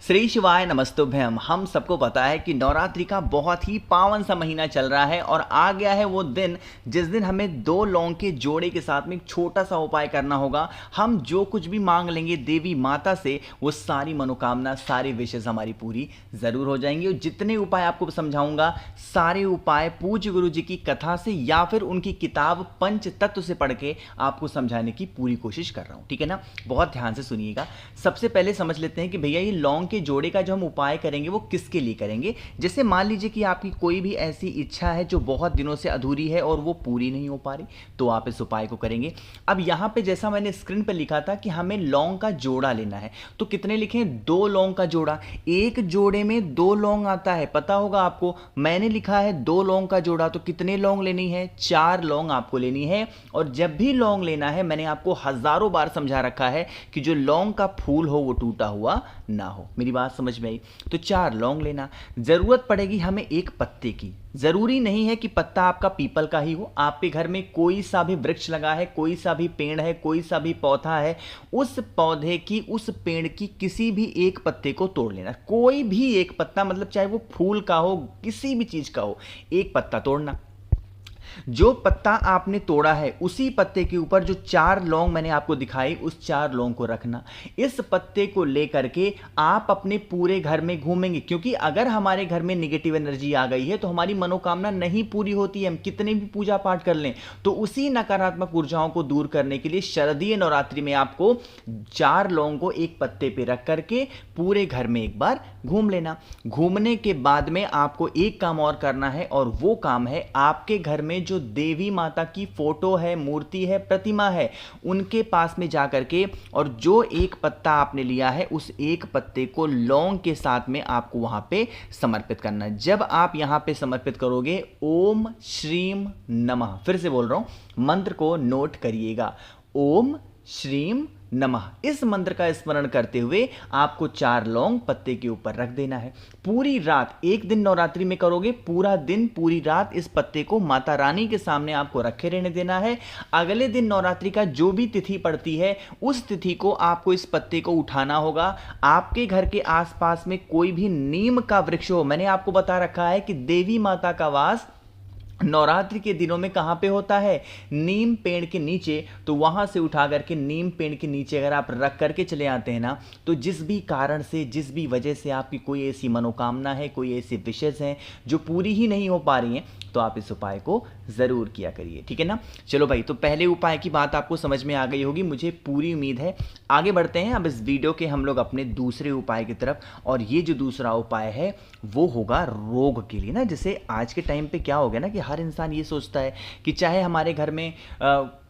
श्री शिवाय नमस्तुभ्यम। हम सबको पता है कि नवरात्रि का बहुत ही पावन सा महीना चल रहा है और आ गया है वो दिन जिस दिन हमें दो लौंग के जोड़े के साथ में एक छोटा सा उपाय करना होगा। हम जो कुछ भी मांग लेंगे देवी माता से वो सारी मनोकामना, सारी विशेष हमारी पूरी जरूर हो जाएंगी। और जितने उपाय आपको समझाऊंगा सारे उपाय पूज्य गुरु जी की कथा से या फिर उनकी किताब पंच तत्व से पढ़ के आपको समझाने की पूरी कोशिश कर रहा हूं, ठीक है ना। बहुत ध्यान से सुनिएगा। सबसे पहले समझ लेते हैं कि भैया ये लौंग के जोड़े का जो हम उपाय करेंगे वो किसके लिए करेंगे। जैसे मान लीजिए कि आपकी कोई भी ऐसी इच्छा है जो बहुत दिनों से अधूरी है और वो पूरी नहीं हो पा रही, तो आप इस उपाय को करेंगे। अब यहां पे जैसा मैंने स्क्रीन पे लिखा था कि हमें लौंग का जोड़ा लेना है, तो कितने लिखे? 2 लौंग का जोड़ा। एक जोड़े में 2 लौंग आता है, पता होगा आपको। मैंने लिखा है 2 लौंग का जोड़ा, तो कितने लौंग लेनी है? 4 लौंग आपको लेनी है। और जब भी लौंग लेना है, मैंने आपको हजारों बार समझा रखा है कि जो लौंग का फूल हो वो टूटा हुआ ना हो। मेरी बात समझ में आई? तो 4 लौंग लेना। जरूरत पड़ेगी हमें एक पत्ते की। जरूरी नहीं है कि पत्ता आपका पीपल का ही हो, आपके घर में कोई सा भी वृक्ष लगा है, कोई सा भी पेड़ है, कोई सा भी पौधा है, उस पौधे की, उस पेड़ की किसी भी एक पत्ते को तोड़ लेना। कोई भी एक पत्ता, मतलब चाहे वो फूल का हो, किसी भी चीज का हो, एक पत्ता तोड़ना। जो पत्ता आपने तोड़ा है उसी पत्ते के ऊपर जो 4 लौंग मैंने आपको दिखाई, उस 4 लौंग को रखना। इस पत्ते को लेकर के आप अपने पूरे घर में घूमेंगे, क्योंकि अगर हमारे घर में नेगेटिव एनर्जी आ गई है तो हमारी मनोकामना नहीं पूरी होती है। हम कितने भी पूजा पाठ कर लें तो उसी नकारात्मक ऊर्जाओं को दूर करने के लिए शारदीय नवरात्रि में आपको 4 लौंग को एक पत्ते पे रख करके पूरे घर में एक बार घूम लेना। घूमने के बाद में आपको एक काम और करना है, और वो काम है आपके घर में जो देवी माता की फोटो है, मूर्ति है, प्रतिमा है, उनके पास में जाकर के और जो एक पत्ता आपने लिया है उस एक पत्ते को लौंग के साथ में आपको वहां पे समर्पित करना है। जब आप यहां पे समर्पित करोगे, ओम श्रीम नमः, फिर से बोल रहा हूं, मंत्र को नोट करिएगा, ओम श्रीम नमः। इस मंत्र का स्मरण करते हुए आपको 4 लौंग पत्ते के ऊपर रख देना है। पूरी रात, एक दिन नवरात्रि में करोगे, पूरा दिन पूरी रात इस पत्ते को माता रानी के सामने आपको रखे रहने देना है। अगले दिन नवरात्रि का जो भी तिथि पड़ती है उस तिथि को आपको इस पत्ते को उठाना होगा। आपके घर के आसपास में कोई भी नीम का वृक्ष हो, मैंने आपको बता रखा है कि देवी माता का वास नवरात्रि के दिनों में कहां पे होता है? नीम पेड़ के नीचे। तो वहां से उठा करके नीम पेड़ के नीचे अगर आप रख करके चले आते हैं ना, तो जिस भी कारण से, जिस भी वजह से आपकी कोई ऐसी मनोकामना है, कोई ऐसी विशेष हैं जो पूरी ही नहीं हो पा रही हैं, तो आप इस उपाय को जरूर किया करिए, ठीक है ना। चलो भाई, तो पहले उपाय की बात आपको समझ में आ गई होगी, मुझे पूरी उम्मीद है। आगे बढ़ते हैं अब इस वीडियो के हम लोग अपने दूसरे उपाय की तरफ। और ये जो दूसरा उपाय है वो होगा रोग के लिए ना। जैसे आज के टाइम पे क्या हो गया ना कि हर इंसान ये सोचता है कि चाहे हमारे घर में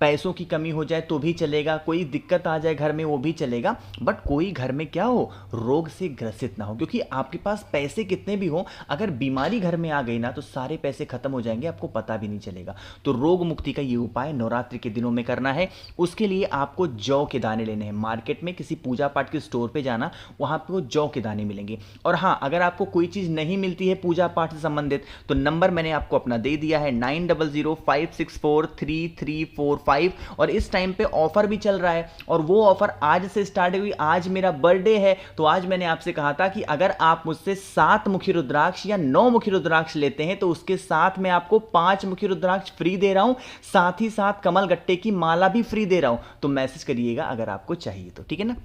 पैसों की कमी हो जाए तो भी चलेगा, कोई दिक्कत आ जाए घर में वो भी चलेगा, बट कोई घर में क्या हो, रोग से ग्रसित ना हो। क्योंकि आपके पास पैसे कितने भी हो, अगर बीमारी घर में आ गई ना तो सारे पैसे खत्म हो जाएंगे, आपको पता भी नहीं चलेगा। तो रोग मुक्ति का ये उपाय नवरात्रि के दिनों में करना है। उसके लिए आपको जौ के दाने लेने हैं। मार्केट में किसी पूजा पाठ के स्टोर पे जाना, वहां पे वो जौ के दाने मिलेंगे। और हाँ, अगर आपको कोई चीज नहीं मिलती है पूजा पाठ से संबंधित, तो नंबर मैंने आपको अपना दे दिया है 9005643345। और इस टाइम पे ऑफर भी चल रहा है, और वो ऑफर आज से स्टार्ट हुई। आज मेरा बर्थडे है, तो आज मैंने आपसे कहा था कि अगर आप मुझसे 7 मुखी रुद्राक्ष या 9 मुखी रुद्राक्ष लेते हैं तो उसके साथ मैं आपको 5 मुखी रुद्राक्ष फ्री दे रहा हूं, साथ ही साथ कमल गट्टे की माला भी फ्री दे रहा हूं। तो मैसेज करिएगा अगर आपको चाहिए तो, ठीक है ना।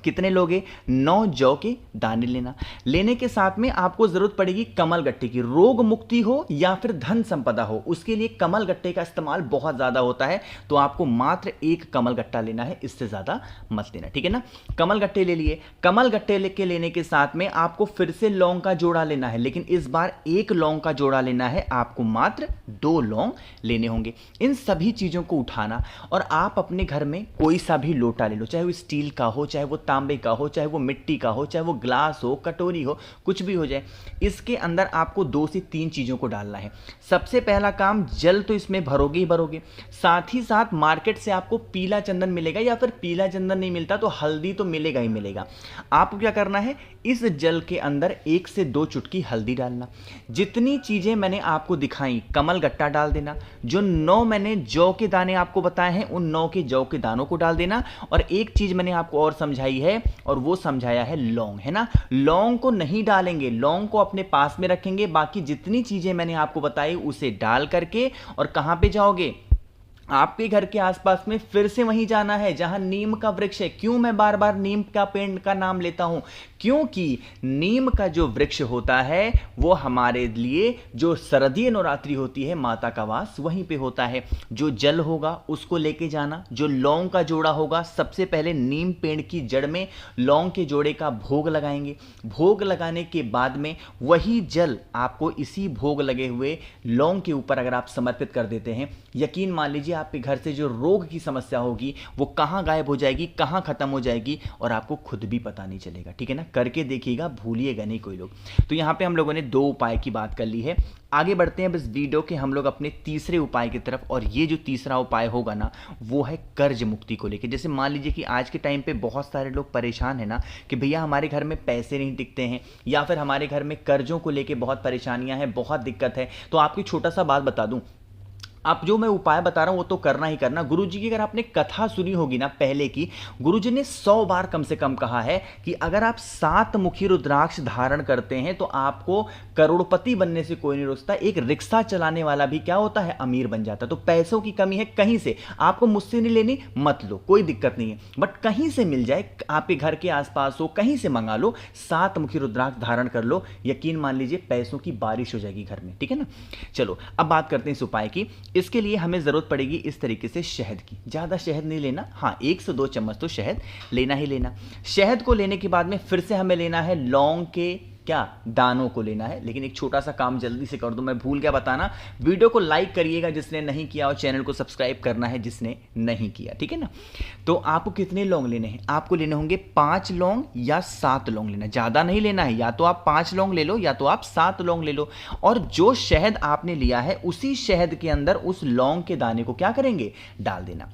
कितने लोगे? 9 जौ के दाने लेना। लेने के साथ में आपको जरूरत पड़ेगी कमल गट्टे की। रोग मुक्ति हो या फिर धन संपदा हो, उसके लिए कमल गट्टे का इस्तेमाल बहुत ज्यादा होता है। तो आपको मात्र 1 कमल गट्टा लेना है, इससे ज्यादा मत लेना, ठीक है ना। कमल गट्टे ले लिए। कमल गट्टे लेके लेने के साथ में आपको फिर से लौंग का जोड़ा लेना है, लेकिन इस बार 1 लौंग का जोड़ा लेना है। आपको मात्र 2 लौंग लेने होंगे। इन सभी चीजों को उठाना, और आप अपने घर में कोई सा भी लोटा ले लो, चाहे वो स्टील का हो, चाहे वो तांबे का हो, चाहे वो मिट्टी का हो, चाहे वो ग्लास हो, कटोरी हो, कुछ भी हो जाए। इसके अंदर आपको 2 से 3 चीजों को डालना है। सबसे पहला काम, जल तो इसमें भरोगे ही भरोगे, साथ ही साथ मार्केट से आपको पीला चंदन मिलेगा, या फिर पीला चंदन नहीं मिलता तो हल्दी तो मिलेगा ही मिलेगा। आपको क्या करना है, इस जल के अंदर 1 से 2 चुटकी हल्दी डालना। जितनी चीजें मैंने आपको दिखाई, कमल गट्टा डाल देना, जो 9 मैंने जौ के दाने आपको बताए हैं उन 9 के जौ के दानों को डाल देना। और एक चीज मैंने आपको और समझाई है है और वो समझाया है लौंग, है ना। लौंग को नहीं डालेंगे, लौंग को अपने पास में रखेंगे, बाकी जितनी चीजें मैंने आपको बताई उसे डाल करके और कहां पे जाओगे, आपके घर के आसपास में फिर से वहीं जाना है जहां नीम का वृक्ष है। क्यों मैं बार बार नीम का पेड़ का नाम लेता हूं, क्योंकि नीम का जो वृक्ष होता है वो हमारे लिए जो शारदीय नवरात्रि होती है माता का वास वहीं पे होता है। जो जल होगा उसको लेके जाना, जो लौंग का जोड़ा होगा सबसे पहले नीम पेड़ की जड़ में लौंग के जोड़े का भोग लगाएंगे। भोग लगाने के बाद में वही जल आपको इसी भोग लगे हुए लौंग के ऊपर अगर आप समर्पित कर देते हैं, यकीन मान लीजिए आपके घर से जो रोग की समस्या होगी वो कहां गायब हो जाएगी, कहां खत्म हो जाएगी और आपको खुद भी पता नहीं चलेगा। ठीक है ना, करके देखिएगा, भूलिएगा नहीं कोई लोग। तो यहां पे हम लोगों ने 2 उपाय की बात कर ली है। आगे बढ़ते हैं इस वीडियो के हम लोग अपने तीसरे उपाय की तरफ, और ये जो तीसरा उपाय होगा ना वो है कर्ज मुक्ति को लेकर। जैसे मान लीजिए कि आज के टाइम पे बहुत सारे लोग परेशान है ना कि भैया हमारे घर में पैसे नहीं टिकते हैं या फिर हमारे घर में कर्जों को लेकर बहुत परेशानियां हैं, बहुत दिक्कत है। तो आपकी छोटा सा बात बता दूं, आप जो मैं उपाय बता रहा हूं वो तो करना ही करना। गुरुजी की अगर आपने कथा सुनी होगी ना पहले की, गुरुजी ने 100 बार कम से कम कहा है कि अगर आप 7 मुखी रुद्राक्ष धारण करते हैं तो आपको करोड़पति बनने से कोई नहीं रोकता। एक रिक्शा चलाने वाला भी क्या होता है, अमीर बन जाता है। तो पैसों की कमी है कहीं से, आपको मुझसे नहीं लेनी, मत लो, कोई दिक्कत नहीं है, बट कहीं से मिल जाए, आपके घर के आसपास हो, कहीं से मंगा लो, 7 मुखी रुद्राक्ष धारण कर लो, यकीन मान लीजिए पैसों की बारिश हो जाएगी घर में। ठीक है ना। चलो अब बात करते हैं इस उपाय की। इसके लिए हमें जरूरत पड़ेगी इस तरीके से शहद की। ज्यादा शहद नहीं लेना, हाँ 1 से 2 चम्मच तो शहद लेना ही लेना। शहद को लेने के बाद में फिर से हमें लेना है लौंग के क्या दानों को लेना है। लेकिन एक छोटा सा काम जल्दी से कर दूं, मैं भूल गया बताना, वीडियो को लाइक करिएगा जिसने नहीं किया और चैनल को सब्सक्राइब करना है जिसने नहीं किया। ठीक है ना। तो आपको कितने लौंग लेने हैं, आपको लेने होंगे 5 लौंग या 7 लौंग लेना, ज्यादा नहीं लेना है। या तो आप 5 लौंग ले लो या तो आप 7 लौंग ले लो। और जो शहद आपने लिया है उसी शहद के अंदर उस लौंग के दाने को क्या करेंगे, डाल देना।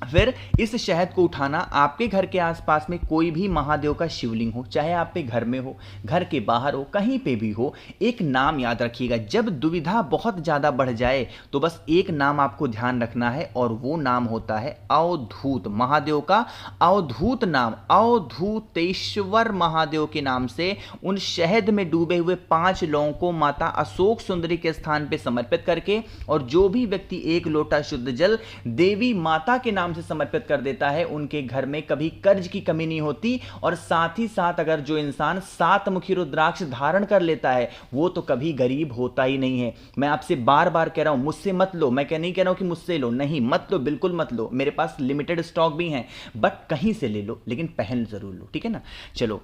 फिर इस शहद को उठाना, आपके घर के आसपास में कोई भी महादेव का शिवलिंग हो, चाहे आपके घर में हो, घर के बाहर हो, कहीं पे भी हो, एक नाम याद रखिएगा। जब दुविधा बहुत ज्यादा बढ़ जाए तो बस एक नाम आपको ध्यान रखना है और वो नाम होता है अवधूत, महादेव का अवधूत नाम, अवधूतेश्वर महादेव के नाम से उन शहद में डूबे हुए 5 लौंग को माता अशोक सुंदरी के स्थान पे समर्पित करके, और जो भी व्यक्ति 1 लोटा शुद्ध जल देवी माता के नाम से समर्पित कर देता है, उनके घर में कभी कर्ज की कमी नहीं होती। और साथ ही साथ अगर जो इंसान 7 मुखी रुद्राक्ष धारण कर लेता है वो तो कभी गरीब होता ही नहीं है। मैं आपसे बार बार कह रहा हूं, मुझसे मत लो, मैं नहीं कह रहा हूं कि मुझसे लो, नहीं मत लो, बिल्कुल मत लो, मेरे पास लिमिटेड स्टॉक भी हैं, बट कहीं से ले लो, लेकिन पहन जरूर लो। ठीक है ना। चलो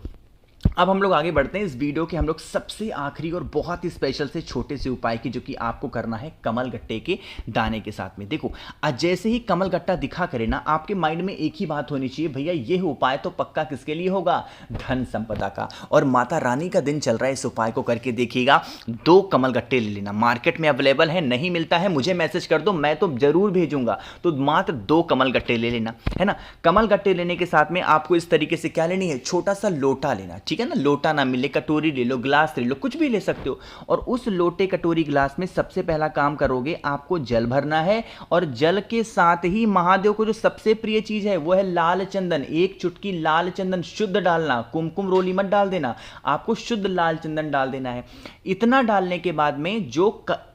अब हम लोग आगे बढ़ते हैं इस वीडियो के हम लोग सबसे आखिरी और बहुत ही स्पेशल से छोटे से उपाय की, जो कि आपको करना है कमल गट्टे के दाने के साथ में। देखो आज जैसे ही कमल गट्टा दिखा करे ना, आपके माइंड में एक ही बात होनी चाहिए, भैया ये उपाय तो पक्का किसके लिए होगा, धन संपदा का। और माता रानी का दिन चल रहा है, इस उपाय को करके देखिएगा। 2 कमल गट्टे ले लेना, मार्केट में अवेलेबल है, नहीं मिलता है मुझे मैसेज कर दो, मैं तो जरूर भेजूंगा। तो मात्र 2 कमल गट्टे ले लेना, है ना। कमल गट्टे लेने के साथ में आपको इस तरीके से क्या लेनी है, छोटा सा लोटा लेना। ठीक है ना, लोटा ना मिले कटोरी ले लो, गिलास ले लो, कुछ भी ले सकते हो। और उस लोटे कटोरी गिलास में सबसे पहला काम करोगे, आपको जल भरना है। और जल के साथ ही महादेव को जो सबसे प्रिय चीज है वो है लाल चंदन। 1 चुटकी लाल चंदन शुद्ध डालना, कुमकुम रोली मत डाल देना, आपको शुद्ध लाल चंदन डाल देना है। इतना डालने के बाद में जो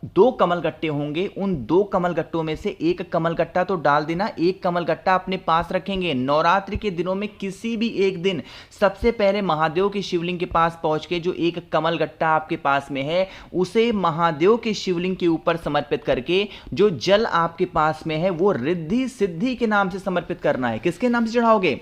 2 कमल गट्टे होंगे, उन 2 कमल गट्टों में से 1 कमल गट्टा तो डाल देना, 1 कमल गट्टा अपने पास रखेंगे। नवरात्रि के दिनों में किसी भी एक दिन सबसे पहले महादेव के शिवलिंग के पास पहुंच के जो 1 कमल गट्टा आपके पास में है उसे महादेव के शिवलिंग के ऊपर समर्पित करके, जो जल आपके पास में है वो रिद्धि सिद्धि के नाम से समर्पित करना है। किसके नाम से चढ़ाओगे,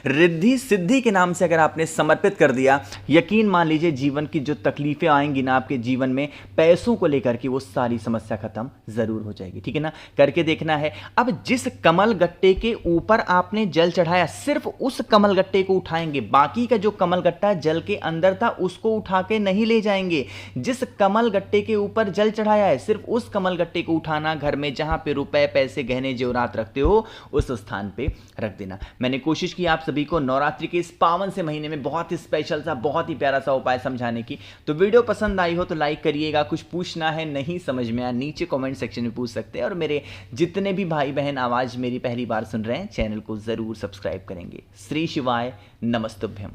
रिद्धि सिद्धि के नाम से अगर आपने समर्पित कर दिया, यकीन मान लीजिए जीवन की जो तकलीफें आएंगी ना आपके जीवन में पैसों को लेकर के, वो सारी समस्या खत्म जरूर हो जाएगी। ठीक है ना, करके देखना है। अब जिस कमल गट्टे के ऊपर आपने जल चढ़ाया, सिर्फ उस कमल गट्टे को उठाएंगे, बाकी का जो कमल गट्टा जल के अंदर था उसको उठा के नहीं ले जाएंगे। जिस कमल गट्टे के ऊपर जल चढ़ाया है, सिर्फ उस कमल गट्टे को उठाना, घर में जहां पे रुपए पैसे गहने जेवरात रखते हो उस स्थान पे रख देना। मैंने कोशिश की आप सभी को नवरात्रि के इस पावन से महीने में बहुत ही स्पेशल सा, बहुत ही प्यारा सा उपाय समझाने की। तो वीडियो पसंद आई हो तो लाइक करिएगा, कुछ पूछना है नहीं समझ में आया नीचे कमेंट सेक्शन में पूछ सकते हैं, और मेरे जितने भी भाई बहन आवाज़ मेरी पहली बार सुन रहे हैं चैनल को ज़रूर सब्सक्राइब करेंगे। श्री शिवाय नमस्तुभ्यम।